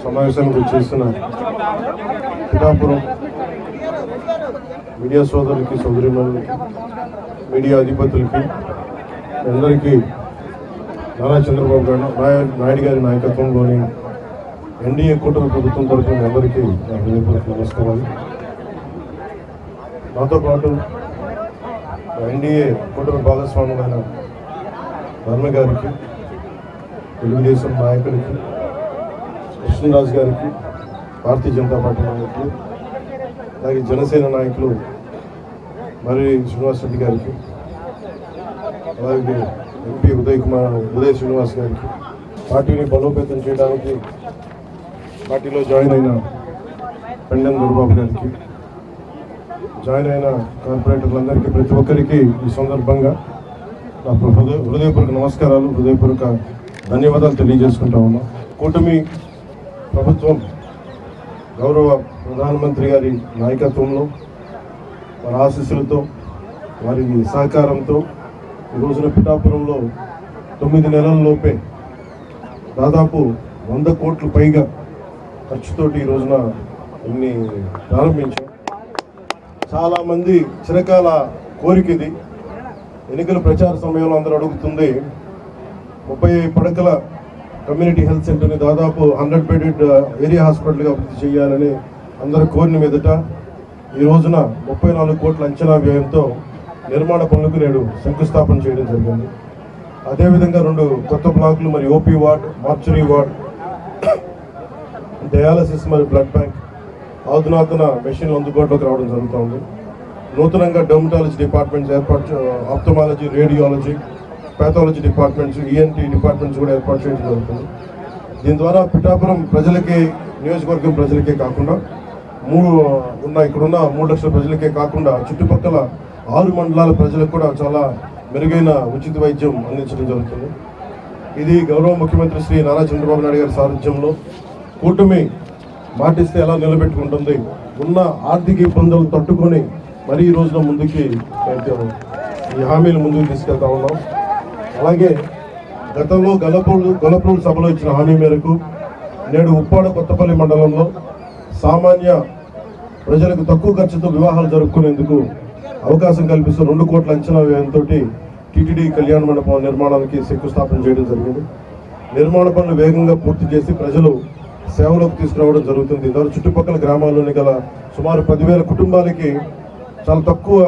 సమావేశానికి వచ్చేసిన పిఠాపురం మీడియా సోదరులకి సోదరిమణులకి మీడియా అధిపతులకి అందరికీ నారా చంద్రబాబు నాయుడు గారి నాయకత్వంలోని ఎన్డీఏ కూటమి ప్రభుత్వం తరఫున అందరికీ నా హృదయపూర్వక నమస్కారాలు. నాతో పాటు ఎన్డీఏ కూటమి భాగస్వాములైన వర్మ గారికి, తెలుగుదేశం నాయకులకి, కృష్ణరాజు గారికి, భారతీయ జనతా పార్టీ నాయకులు, అలాగే జనసేన నాయకులు మరి శ్రీనివాస్ రెడ్డి గారికి, అలాగే ఎంపీ ఉదయ్ శ్రీనివాస్ గారికి, పార్టీని బలోపేతం చేయడానికి పార్టీలో జాయిన్ అయిన పెండెం దొరబాబు గారికి, జాయిన్ అయిన కార్పొరేటర్లందరికీ, ప్రతి ఒక్కరికి ఈ సందర్భంగా నా హృదయపూర్వక నమస్కారాలు, హృదయపూర్వక ధన్యవాదాలు తెలియజేసుకుంటా ఉన్నా. కూటమి ప్రభుత్వం గౌరవ ప్రధానమంత్రి గారి నాయకత్వంలో, వారి ఆశీస్సులతో, వారి సహకారంతో ఈ రోజున పిఠాపురంలో 9 నెలల్లోపే దాదాపు 100 కోట్ల పైగా ఖర్చుతోటి ఈ రోజున ఇన్ని ప్రారంభించాం. చాలామంది చిరకాల కోరిక ఇది. ఎన్నికల ప్రచార సమయంలో అందరూ అడుగుతుంది 30 పడకల కమ్యూనిటీ హెల్త్ సెంటర్ని దాదాపు 100 బెడెడ్ ఏరియా హాస్పిటల్గా అభివృద్ధి చేయాలని అందరూ కోరిన మీదట ఈ రోజున 34 కోట్ల అంచనా వ్యయంతో నిర్మాణ పనులకు నేడు శంకుస్థాపన చేయడం జరిగింది. అదేవిధంగా 2 కొత్త బ్లాకులు మరియు OP ward, mortuary ward, dialysis మరియు బ్లడ్ బ్యాంక్, అధునాతన మెషిన్లు అందుబాటులోకి రావడం జరుగుతుంది. నూతనంగా డర్మటాలజీ డిపార్ట్మెంట్స్ ఏర్పాటు, ophthalmology, radiology, pathology departments, ENT departments కూడా ఏర్పాటు చేయడం జరుగుతుంది. దీని ద్వారా పిఠాపురం ప్రజలకే, నియోజకవర్గం ప్రజలకే కాకుండా ఇక్కడున్న 3 లక్షల ప్రజలకే కాకుండా చుట్టుపక్కల 6 మండలాల ప్రజలకు కూడా చాలా మెరుగైన ఉచిత వైద్యం అందించడం జరుగుతుంది. ఇది గౌరవ ముఖ్యమంత్రి శ్రీ నారా చంద్రబాబు నాయుడు గారి సారథ్యంలో కూటమి మాటిస్తే ఎలా నిలబెట్టుకుంటుంది, ఉన్న ఆర్థిక ఇబ్బందులు తట్టుకొని మరి ఈ రోజున ముందుకి ఈ హామీలు ముందుకు తీసుకెళ్తా ఉన్నాం. అలాగే గతంలో గొల్లపూడి సభలో ఇచ్చిన హామీ మేరకు నేడు ఉప్పాడ కొత్తపల్లి మండలంలో సామాన్య ప్రజలకు తక్కువ ఖర్చుతో వివాహాలు జరుపుకునేందుకు అవకాశం కల్పిస్తూ 2 కోట్ల అంచనా వ్యయంతో టీటీడీ కళ్యాణ మండపం నిర్మాణానికి శంకుస్థాపన చేయడం జరిగింది. నిర్మాణ పనులు వేగంగా పూర్తి చేసి ప్రజలు సేవలోకి తీసుకురావడం జరుగుతుంది. ఇందువల్ల చుట్టుపక్కల గ్రామాల్లోని గల సుమారు 10,000 కుటుంబాలకి చాలా తక్కువ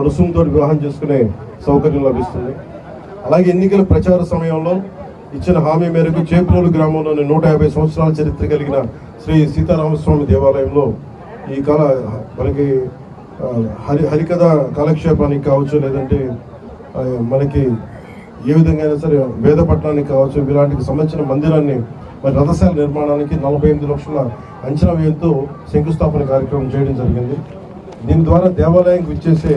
రుసుముతో వివాహం చేసుకునే సౌకర్యం లభిస్తుంది. అలాగే ఎన్నికల ప్రచార సమయంలో ఇచ్చిన హామీ మేరకు చేప్రోలు గ్రామంలోని 150 సంవత్సరాల చరిత్ర కలిగిన శ్రీ సీతారామస్వామి దేవాలయంలో ఈ మనకి హరికథ కాలక్షేపానికి కావచ్చు, లేదంటే మనకి ఏ విధంగా అయినా సరే వేద పట్టణానికి కావచ్చు, ఇలాంటికి సంబంధించిన మందిరాన్ని మరి రథశాల నిర్మాణానికి 48 లక్షల అంచనా వ్యయంతో శంకుస్థాపన కార్యక్రమం చేయడం జరిగింది. దీని ద్వారా దేవాలయానికి విచ్చేసే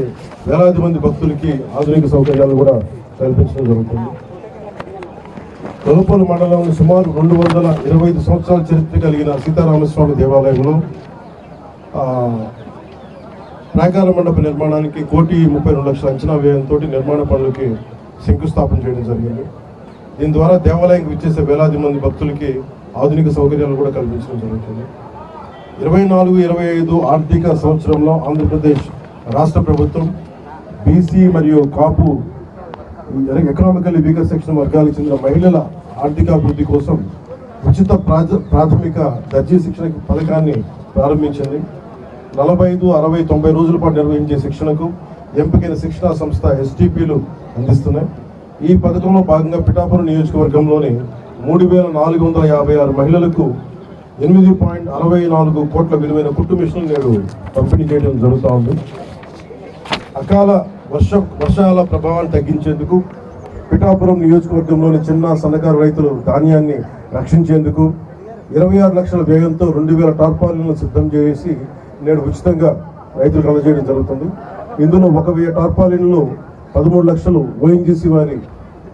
వేలాది మంది భక్తులకి ఆధునిక సౌకర్యాలు కూడా కల్పించడం జరుగుతుంది. కొల్లపూడి మండలంలో సుమారు 225 సంవత్సరాల చరిత్ర కలిగిన సీతారామస్వామి దేవాలయంలో ప్రాకార మండప నిర్మాణానికి 1,32,00,000 అంచనా వ్యయంతో నిర్మాణ పనులకి శంకుస్థాపన చేయడం జరిగింది. దీని ద్వారా దేవాలయానికి విచ్చేసే వేలాది మంది భక్తులకి ఆధునిక సౌకర్యాలు కూడా కల్పించడం జరుగుతుంది. 24-25 ఆర్థిక సంవత్సరంలో ఆంధ్రప్రదేశ్ రాష్ట్ర ప్రభుత్వం బీసీ మరియు కాపు ఎకనామికల్లీ వీకర్ సెక్షన్ వర్గాలకు చెందిన మహిళల ఆర్థికాభివృద్ధి కోసం ఉచిత ప్రాథమిక దర్జీ శిక్షణ పథకాన్ని ప్రారంభించింది. 45, 60, 90 రోజుల పాటు నిర్వహించే శిక్షణకు ఎంపికైన శిక్షణా సంస్థ ఎస్టీపీలు అందిస్తున్నాయి. ఈ పథకంలో భాగంగా పిఠాపురం నియోజకవర్గంలోని 3,456 మహిళలకు 8.64 కోట్ల విలువైన కుట్టు మిషన్లు నేడు పంపిణీ చేయడం జరుగుతూ ఉంది. అకాల వర్షాల ప్రభావాన్ని తగ్గించేందుకు పిఠాపురం నియోజకవర్గంలోని చిన్న సన్నకారు రైతులు ధాన్యాన్ని రక్షించేందుకు 26 లక్షల వ్యయంతో 2,000 టార్పాలిన్లను సిద్ధం చేసి నేడు ఉచితంగా రైతులకు అందజేయడం జరుగుతుంది. ఇందులో 1,000 టార్పాలిన్లు 13 లక్షలు ఓఎన్జీసీ వారి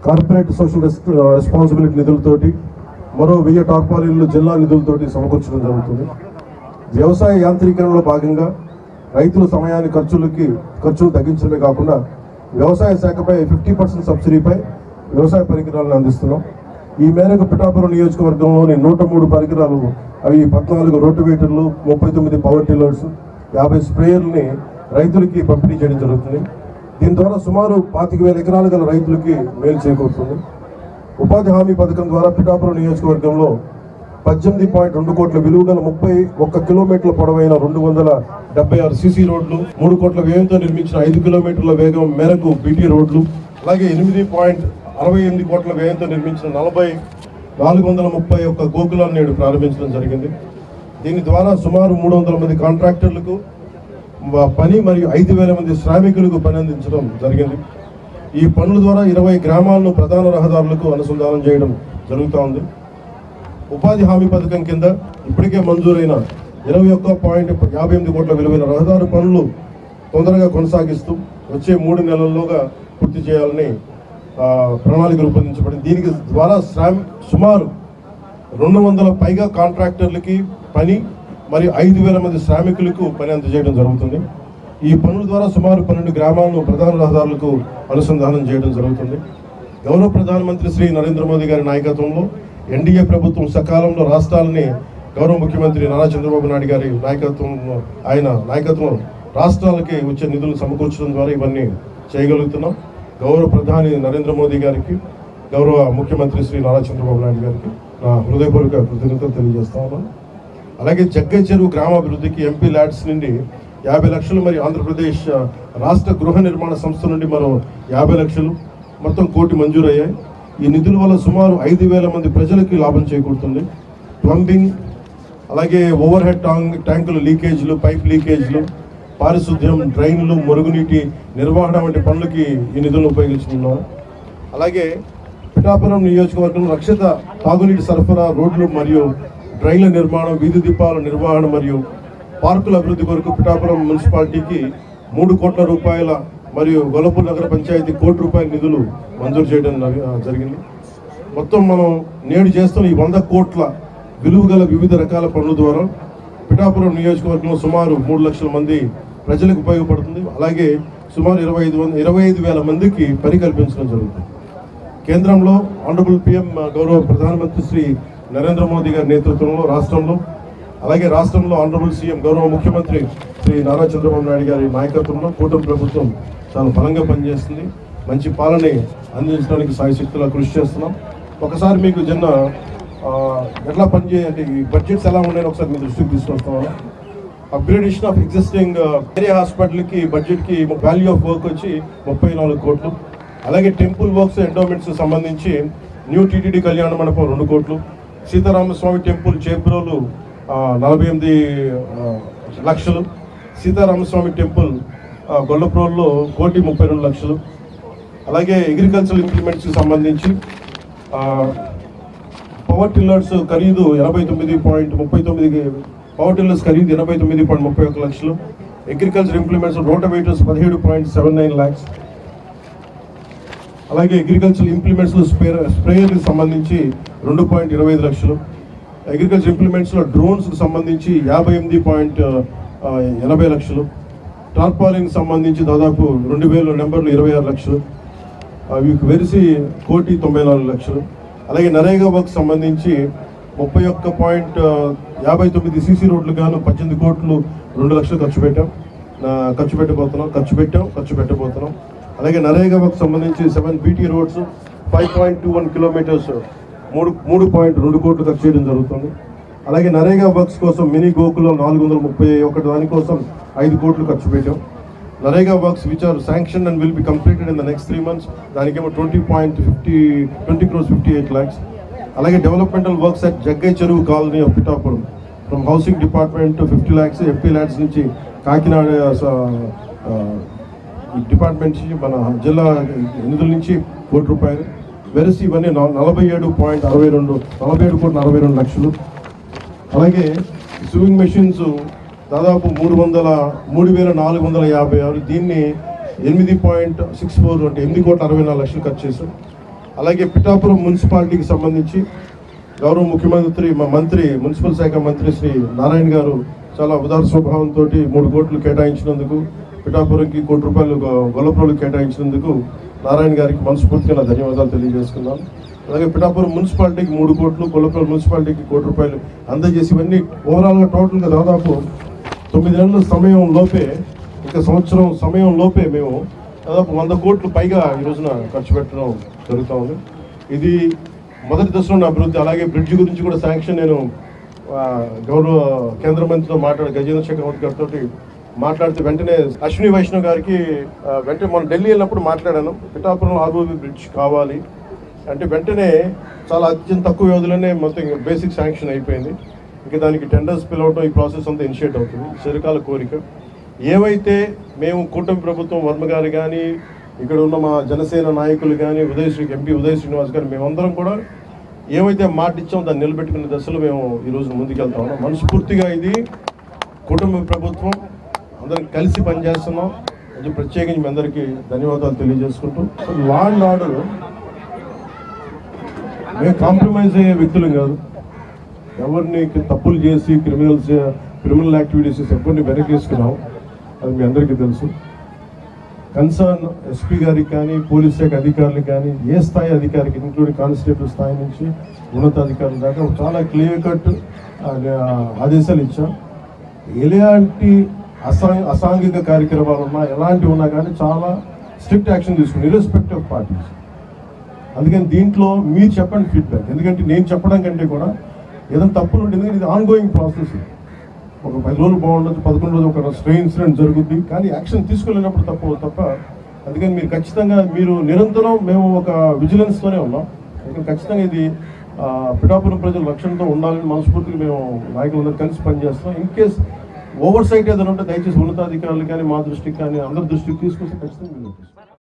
కార్పొరేట్ సోషల్ రెస్పాన్సిబిలిటీ నిధులతోటి, మరో 1000 టార్పాలిన్లు జిల్లా నిధులతోటి సమకూర్చడం జరుగుతుంది. వ్యవసాయ యాంత్రీకరణలో భాగంగా రైతుల సమయాన్ని ఖర్చులు తగ్గించడమే కాకుండా వ్యవసాయ శాఖపై 50% సబ్సిడీపై వ్యవసాయ పరికరాలను అందిస్తున్నాం. ఈ మేరకు పిఠాపురం నియోజకవర్గంలోని 103 పరికరాలు అవి 14 రోటివేటర్లు, 39 పవర్ టిల్లర్స్, 50 స్ప్రేయర్ని రైతులకి పంపిణీ చేయడం జరుగుతుంది. దీని ద్వారా సుమారు 25,000 ఎకరాలు గల రైతులకి మేలు చేకూరుతుంది. ఉపాధి హామీ పథకం ద్వారా పిఠాపురం నియోజకవర్గంలో 18.2 కోట్ల విలువ గల 31 కిలోమీటర్ల పొడవైన 276 సీసీ రోడ్లు, 3 కోట్ల వ్యయంతో నిర్మించిన 5 కిలోమీటర్ల వేగం మేరకు బీటీ రోడ్లు, అలాగే 8.68 కోట్ల వ్యయంతో నిర్మించిన 431 గోకులాన్ని నేడు ప్రారంభించడం జరిగింది. దీని ద్వారా సుమారు 300 మంది కాంట్రాక్టర్లకు పని మరియు 5,000 మంది శ్రామికులకు పని అందించడం జరిగింది. ఈ పనుల ద్వారా 20 గ్రామాలను ప్రధాన రహదారులకు అనుసంధానం చేయడం జరుగుతూ ఉంది. ఉపాధి హామీ పథకం కింద ఇప్పటికే మంజూరైన 21.58 కోట్ల విలువైన రహదారి పనులు తొందరగా కొనసాగిస్తూ వచ్చే 3 నెలల్లోగా పూర్తి చేయాలని ప్రణాళిక రూపొందించబడింది. దీనికి ద్వారా సుమారు 200 పైగా కాంట్రాక్టర్లకి పని మరియు 5,000 మంది శ్రామికులకు పని అందజేయడం జరుగుతుంది. ఈ పనుల ద్వారా సుమారు 12 గ్రామాలను ప్రధాన రహదారులకు అనుసంధానం చేయడం జరుగుతుంది. గౌరవ ప్రధానమంత్రి శ్రీ నరేంద్ర మోదీ గారి నాయకత్వంలో ఎన్డీఏ ప్రభుత్వం సకాలంలో రాష్ట్రాలని గౌరవ ముఖ్యమంత్రి నారా చంద్రబాబు నాయుడు గారి నాయకత్వంలో రాష్ట్రాలకి వచ్చే నిధులు సమకూర్చడం ద్వారా ఇవన్నీ చేయగలుగుతున్నాం. గౌరవ ప్రధాని నరేంద్ర మోదీ గారికి, గౌరవ ముఖ్యమంత్రి శ్రీ నారా చంద్రబాబు నాయుడు గారికి నా హృదయపూర్వక కృతజ్ఞతలు తెలియజేస్తా ఉన్నాను. అలాగే జగ్గై చెరువు గ్రామాభివృద్ధికి ఎంపీ ల్యాడ్స్ నుండి 50 లక్షలు, మరి ఆంధ్రప్రదేశ్ రాష్ట్ర గృహ నిర్మాణ సంస్థ నుండి మరో 50 లక్షలు, మొత్తం 1 కోటి మంజూరయ్యాయి. ఈ నిధుల వల్ల సుమారు 5,000 మంది ప్రజలకి లాభం చేకూరుతుంది. ప్లంబింగ్, అలాగే ఓవర్ హెడ్ ట్యాంకులు లీకేజీలు, పైప్ లీకేజీలు, పారిశుద్ధ్యం, డ్రైన్లు, మురుగునీటి నిర్వహణ వంటి పనులకి ఈ నిధులను ఉపయోగించుకున్నారు. అలాగే పిఠాపురం నియోజకవర్గం రక్షిత తాగునీటి సరఫరా, రోడ్లు మరియు డ్రైన్ల నిర్మాణం, వీధి దీపాల నిర్వహణ మరియు పార్కుల అభివృద్ధి కొరకు పిఠాపురం మున్సిపాలిటీకి 3 కోట్ల రూపాయల మరియు గొల్లపూర్ నగర పంచాయతీ 1 కోటి రూపాయల నిధులు మంజూరు చేయడం జరిగింది. మొత్తం మనం నేడు చేస్తున్న ఈ 100 కోట్ల విలువ గల వివిధ రకాల పనుల ద్వారా పిఠాపురం నియోజకవర్గంలో సుమారు 3 లక్షల మంది ప్రజలకు ఉపయోగపడుతుంది. అలాగే సుమారు 25,000 మందికి పని కల్పించడం జరుగుతుంది. కేంద్రంలో ఆనరబుల్ పిఎం గౌరవ ప్రధానమంత్రి శ్రీ నరేంద్ర మోదీ గారి నేతృత్వంలో అలాగే రాష్ట్రంలో ఆనరబుల్ సీఎం గౌరవ ముఖ్యమంత్రి శ్రీ నారా చంద్రబాబు నాయుడు గారి నాయకత్వంలో కూటమి ప్రభుత్వం చాలా బలంగా పనిచేస్తుంది. మంచి పాలన అందించడానికి సాయశక్తులా కృషి చేస్తున్నాం. ఒకసారి మీకు ఎట్లా పనిచేయాలంటే ఈ బడ్జెట్స్ ఎలా ఉన్నాయని ఒకసారి మీ దృష్టికి తీసుకొస్తాము. అప్గ్రేడేషన్ ఆఫ్ ఎగ్జిస్టింగ్ ఏరియా హాస్పిటల్కి బడ్జెట్కి వాల్యూ ఆఫ్ వర్క్ వచ్చి 34 కోట్లు. అలాగే టెంపుల్ వర్క్స్, ఎండోమెంట్స్ సంబంధించి న్యూ టీటీడీ కళ్యాణ మండపం 2 కోట్లు, సీతారామస్వామి టెంపుల్ చేబ్రోలు 48 లక్షలు, సీతారామస్వామి టెంపుల్ గొల్లప్రోల్లో 1,32 లక్షలు. అలాగే అగ్రికల్చరల్ ఇంప్లిమెంట్స్కి సంబంధించి పవర్ టిల్లర్స్ ఖరీదు 89.39 పవర్ టిల్లర్స్ ఖరీదు 89.31 లక్షలు. Agriculture implements rotavators 17.79 lakhs. అలాగే అగ్రికల్చర్ ఇంప్లిమెంట్స్లో స్ప్రేయర్కి సంబంధించి 2.25 లక్షలు. అగ్రికల్చర్ ఇంప్లిమెంట్స్లో డ్రోన్స్కి సంబంధించి 58.80 లక్షలు. టార్పాలిన్కి సంబంధించి దాదాపు 2,000 నెంబర్లు 26 లక్షలు. అవి వెరిసి 1,94 లక్షలు. అలాగే నరేగా వర్క్ సంబంధించి 31.59 సీసీ రోడ్లు గాను 18 కోట్లు 2 లక్షలు ఖర్చు పెట్టబోతున్నాం. అలాగే నరేగా వర్క్ సంబంధించి 7 బీటీ రోడ్స్ 5.21 కిలోమీటర్స్ 3.2 కోట్లు ఖర్చు చేయడం జరుగుతుంది. అలాగే నరేగా వర్క్స్ కోసం మినీ గోకులం 431 దానికోసం 5 కోట్లు ఖర్చు పెట్టాం. NREGA works which are sanction and will be completed in the next 3 months దానికేమో 20 crores 58 lakhs. అలాగే developmental works at Jaggai Cheruvu colony of Pithapuram from housing department 50 lakhs, MP LADS నుంచి కాకినాడ డిపార్ట్మెంట్ నుంచి మన జిల్లా నిధుల నుంచి 1 కోటి రూపాయలు. వెరసి ఇవన్నీ 47.62 లక్షలు. అలాగే స్విమ్మింగ్ మెషిన్స్ దాదాపు 3,456. దీన్ని 8.64 అంటే 8,64 లక్షలు ఖర్చు చేశాం. అలాగే పిఠాపురం మున్సిపాలిటీకి సంబంధించి గౌరవ ముఖ్యమంత్రి మున్సిపల్ శాఖ మంత్రి శ్రీ నారాయణ గారు చాలా ఉదార స్వభావంతో 3 కోట్లు కేటాయించినందుకు, పిఠాపురంకి 1 కోటి రూపాయలు గొల్లప్రోలు కేటాయించినందుకు నారాయణ గారికి మనస్ఫూర్తిగా నా ధన్యవాదాలు తెలియజేసుకున్నాను. అలాగే పిఠాపురం మున్సిపాలిటీకి 3 కోట్లు, కొల్లపల్లి మున్సిపాలిటీకి 1 కోటి రూపాయలు అందజేసి ఇవన్నీ ఓవరాల్గా టోటల్గా దాదాపు 9 నెలల సమయం లోపే, ఇంకా సంవత్సరం సమయం లోపే మేము దాదాపు 100 కోట్లు పైగా ఈ రోజున ఖర్చు పెట్టడం జరుగుతూ ఉంది. ఇది మొదటి దశలో ఉన్న అభివృద్ధి. అలాగే బ్రిడ్జ్ గురించి కూడా శాంక్షన్ నేను గౌరవ కేంద్ర మంత్రితో గజేంద్ర షెకావత్ గారితో మాట్లాడితే వెంటనే అశ్విని వైష్ణవ్ గారికి వెంటనే మనం ఢిల్లీ వెళ్ళినప్పుడు మాట్లాడాను, పిఠాపురం ఆర్ఓబి బ్రిడ్జ్ కావాలి అంటే వెంటనే చాలా అత్యంత తక్కువ వ్యవధిలోనే మొత్తం బేసిక్ శాంక్షన్ అయిపోయింది. ఇంకా దానికి టెండర్స్ పిలవటం, ఈ ప్రాసెస్ అంతా ఇనిషియేట్ అవుతుంది. చిరకాల కోరిక. ఏవైతే మేము కూటమి ప్రభుత్వం వర్మ గారు కానీ, ఇక్కడ ఉన్న మా జనసేన నాయకులు కానీ, ఎంపీ ఉదయ్ శ్రీనివాస్ గారు, మేమందరం కూడా ఏమైతే మాట ఇచ్చామో దాన్ని నిలబెట్టుకునే దశలో మేము ఈరోజు ముందుకెళ్తా ఉన్నాం. మనస్ఫూర్తిగా ఇది కుటుంబ ప్రభుత్వం, అందరం కలిసి పనిచేస్తున్నాం. అది ప్రత్యేకించి మీ అందరికీ ధన్యవాదాలు తెలియజేసుకుంటూ, లా అండ్ ఆర్డర్ మేము కాంప్రమైజ్ అయ్యే వ్యక్తులం కాదు. ఎవరిని తప్పులు చేసి క్రిమినల్ యాక్టివిటీస్ ఎవరిని వెనకేసుకున్నాం అది మీ అందరికీ తెలుసు. కన్సర్న్ ఎస్పీ గారికి కానీ, పోలీస్ శాఖ అధికారులకు కానీ, ఏ స్థాయి అధికారికి ఇంక్లూడింగ్ కానిస్టేబుల్ స్థాయి నుంచి ఉన్నతాధికారుల దాకా చాలా క్లియర్ కట్ ఆదేశాలు ఇచ్చాం. ఎలాంటి అసాంఘిక కార్యక్రమాలు ఉన్నా, ఎలాంటివి ఉన్నా కానీ చాలా స్ట్రిక్ట్ యాక్షన్ తీసుకుని ఇర్రెస్పెక్ట్ ఆఫ్ పార్టీస్. అందుకని దీంట్లో మీరు చెప్పండి ఫీడ్బ్యాక్. ఎందుకంటే నేను చెప్పడం కంటే కూడా ఏదైనా తప్పులు ఉంటుంది, ఎందుకంటే ఇది ఆన్గోయింగ్ ప్రాసెస్. ఒక 10 రోజులు బాగుండొచ్చు, 11 రోజులు ఒక స్ట్రే ఇన్సిడెంట్ జరుగుద్ది, కానీ యాక్షన్ తీసుకోలేనప్పుడు తప్ప. అందుకని మీరు ఖచ్చితంగా నిరంతరం మేము ఒక విజిలెన్స్తోనే ఉన్నాం. అందుకని ఖచ్చితంగా ఇది పిఠాపురం ప్రజల రక్షణతో ఉండాలని మనస్ఫూర్తిగా మేము నాయకులందరూ కలిసి పనిచేస్తాం. ఇన్ కేస్ ఓవర్ సైట్ ఏదైనా ఉంటే దయచేసి ఉన్నతాధికారులు కానీ, మా దృష్టికి కానీ, అందరి దృష్టికి తీసుకొస్తే ఖచ్చితంగా